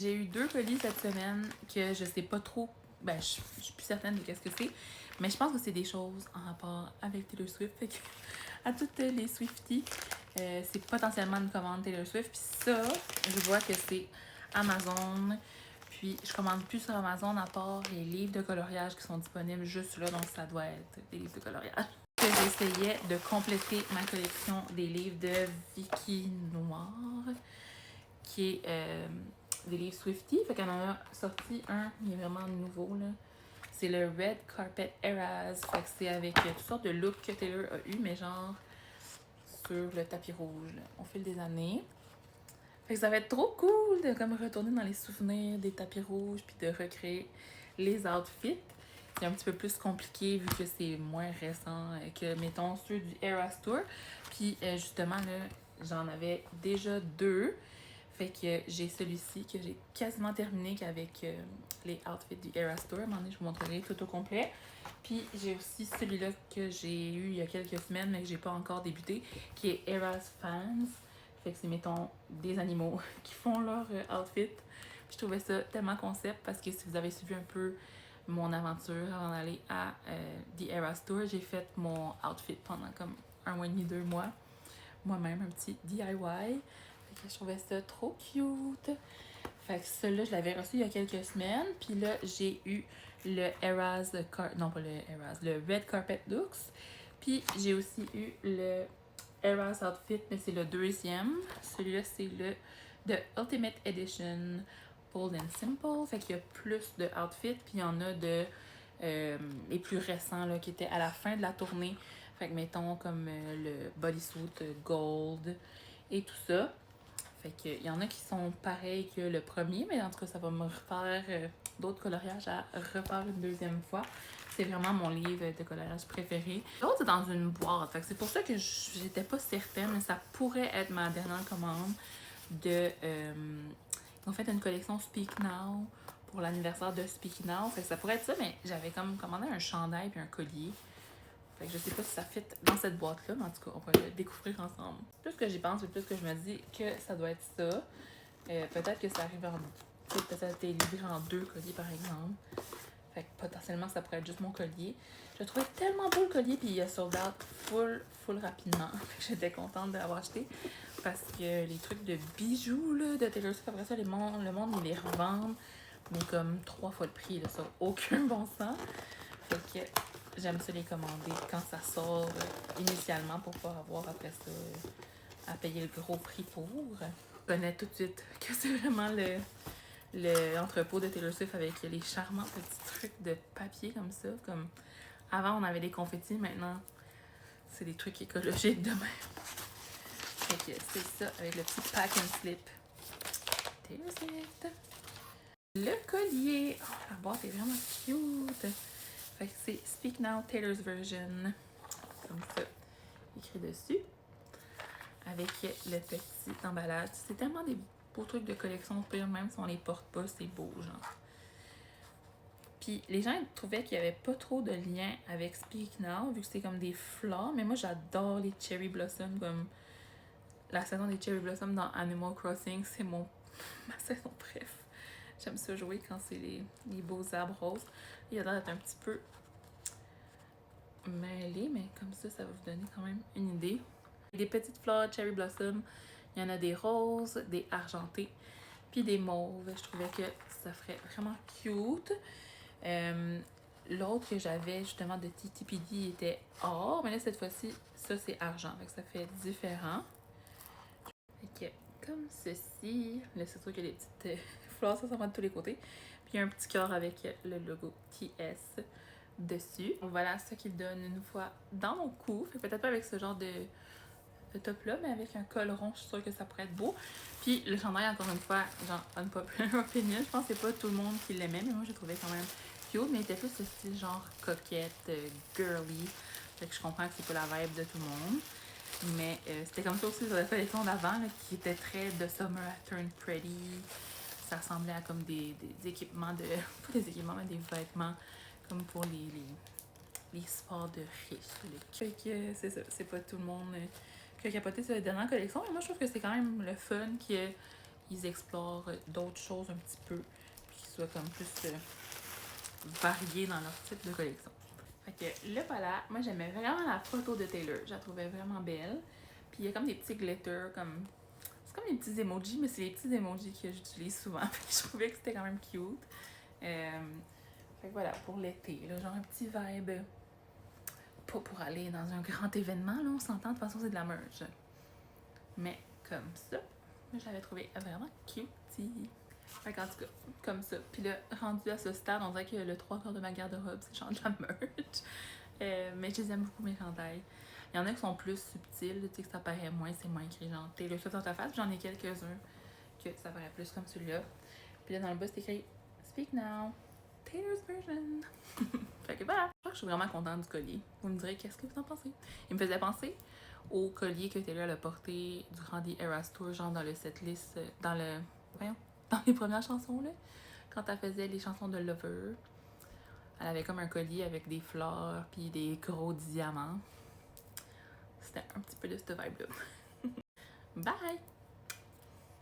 J'ai eu 2 colis cette semaine que je sais pas trop, ben je suis plus certaine de qu'est-ce que c'est, mais je pense que c'est des choses en rapport avec Taylor Swift. Fait que à toutes les Swifties, c'est potentiellement une commande Taylor Swift. Puis ça, je vois que c'est Amazon. Puis je commande plus sur Amazon à part les livres de coloriage qui sont disponibles juste là, donc ça doit être des livres de coloriage. J'essayais de compléter ma collection des livres de Vicky Noir, qui est des livres Swifty. Fait qu'on en a sorti un, il est vraiment nouveau là. C'est le Red Carpet Eras. Fait que c'est avec toutes sortes de looks que Taylor a eu, mais genre sur le tapis rouge là, au fil des années. Fait que ça va être trop cool de comme retourner dans les souvenirs des tapis rouges puis de recréer les outfits. C'est un petit peu plus compliqué vu que c'est moins récent que, mettons, ceux du Eras Tour. Puis justement, là, j'en avais déjà 2. Fait que j'ai celui-ci que j'ai quasiment terminé qu'avec les outfits du Eras Tour. À un moment donné, je vous montrerai tout au complet. Puis j'ai aussi celui-là que j'ai eu il y a quelques semaines, mais que j'ai pas encore débuté, qui est Eras Fans. Fait que c'est, mettons, des animaux qui font leur outfit. Puis je trouvais ça tellement concept parce que si vous avez suivi un peu mon aventure avant d'aller à The Eras Tour, j'ai fait mon outfit pendant comme 1 mois et demi, 2 mois. Moi-même, un petit DIY. Fait que je trouvais ça trop cute. Fait que celui-là, je l'avais reçu il y a quelques semaines. Puis là, j'ai eu le Eras, non pas le Eras, le Red Carpet Looks. Puis j'ai aussi eu le Eras Outfit, mais c'est le deuxième. Celui-là, c'est le The Ultimate Edition Bold and Simple. Fait qu'il y a plus de outfits. Puis il y en a de les plus récents là, qui étaient à la fin de la tournée. Fait que mettons comme le bodysuit gold et tout ça. Fait qu'il y en a qui sont pareils que le premier, mais en tout cas, ça va me refaire d'autres coloriages à refaire une deuxième fois. C'est vraiment mon livre de coloriage préféré. L'autre, c'est dans une boîte. Fait que c'est pour ça que j'étais pas certaine, mais ça pourrait être ma dernière commande de... ils ont fait une collection Speak Now pour l'anniversaire de Speak Now. Fait que ça pourrait être ça, mais j'avais comme commandé un chandail puis un collier. Fait que je sais pas si ça fit dans cette boîte-là, mais en tout cas, on va le découvrir ensemble. Plus que j'y pense, plus que je me dis que ça doit être ça. Peut-être que ça arrive en... Peut-être que ça a été livré en 2 colliers, par exemple. Fait que potentiellement, ça pourrait être juste mon collier. Je le trouvais tellement beau, le collier, puis il a sold out full rapidement. Fait que j'étais contente de l'avoir acheté. Parce que les trucs de bijoux, là, de Taylor Swift, après ça, le monde, ils les revendent. Mais comme 3 fois le prix, là, ça n'a aucun bon sens. Fait que j'aime ça les commander quand ça sort initialement pour pas avoir après ça à payer le gros prix pour. Je connais tout de suite que c'est vraiment l'entrepôt de Taylor Swift avec les charmants petits trucs de papier comme ça. Comme avant, on avait des confettis, maintenant, c'est des trucs écologiques de même. Fait que c'est ça avec le petit pack and slip. Taylor Swift. Le collier. Oh, la boîte est vraiment cute. Fait que c'est Speak Now Taylor's Version. Comme ça, écrit dessus. Avec le petit emballage. C'est tellement des beaux trucs de collection, pire, même si on les porte pas, c'est beau, genre. Puis les gens trouvaient qu'il y avait pas trop de lien avec Speak Now, vu que c'est comme des fleurs. Mais moi, j'adore les Cherry Blossom, comme la saison des Cherry Blossom dans Animal Crossing, c'est ma saison préf. J'aime ça jouer quand c'est les beaux arbres roses. Il a l'air d'être un petit peu mêlé, mais comme ça va vous donner quand même une idée. Des petites fleurs Cherry Blossom, il y en a des roses, des argentés, puis des mauves. Je trouvais que ça ferait vraiment cute. L'autre que j'avais justement de TTPD était or, mais là cette fois-ci, ça c'est argent, donc ça fait différent. Fait que comme ceci, là c'est sûr qu'il y a des petites fleurs, ça va de tous les côtés. Puis il y a un petit cœur avec le logo TS dessus. Voilà ce qu'il donne une fois dans mon cou. Fait peut-être pas avec ce genre de top là, mais avec un col rond, je suis sûre que ça pourrait être beau. Puis le chandail, encore une fois, genre unpopular opinion, je pense que c'est pas tout le monde qui l'aimait, mais moi j'ai trouvé quand même cute, mais il était plus ce style genre coquette, girly. Fait que je comprends que c'est pas la vibe de tout le monde. Mais c'était comme ça aussi sur la collection d'avant, là, qui était très The Summer I Turned Pretty. Ça ressemblait à comme des équipements de... Pas des équipements, mais des vêtements comme pour les sports de riches. Fait que c'est ça, c'est pas tout le monde qui a capoté sur la dernière collection. Mais moi, je trouve que c'est quand même le fun qu'il ils explorent d'autres choses un petit peu, puis qu'ils soient comme plus variés dans leur type de collection. Fait que le voilà, moi j'aimais vraiment la photo de Taylor, je la trouvais vraiment belle. Puis il y a comme des petits glitters, comme... C'est comme des petits emojis, mais c'est les petits emojis que j'utilise souvent. Fait que je trouvais que c'était quand même cute. Fait que voilà, pour l'été, là, genre un petit vibe. Pas pour aller dans un grand événement, là, on s'entend, de toute façon c'est de la merch. Mais comme ça, je l'avais trouvé vraiment cutie. Fait qu'en tout cas, comme ça. Puis là, rendu à ce stade, on dirait que le 3/4 de ma garde-robe, c'est genre de la merch. Mais je les aime beaucoup, mes chandails. Il y en a qui sont plus subtils, tu sais, que ça paraît moins, c'est moins écrit genre Taylor Swift dans ta face. J'en ai quelques-uns que ça paraît plus comme celui-là. Puis là, dans le bas, c'est écrit Speak Now, Taylor's version. Fait que voilà, je crois que je suis vraiment contente du collier. Vous me direz qu'est-ce que vous en pensez. Il me faisait penser au collier que Taylor a porté durant des Eras Tour, genre dans le setlist, dans le... Voyons, dans les premières chansons, là. Quand elle faisait les chansons de Lover, elle avait comme un collier avec des fleurs puis des gros diamants. C'était un petit peu de cette vibe-là. Bye!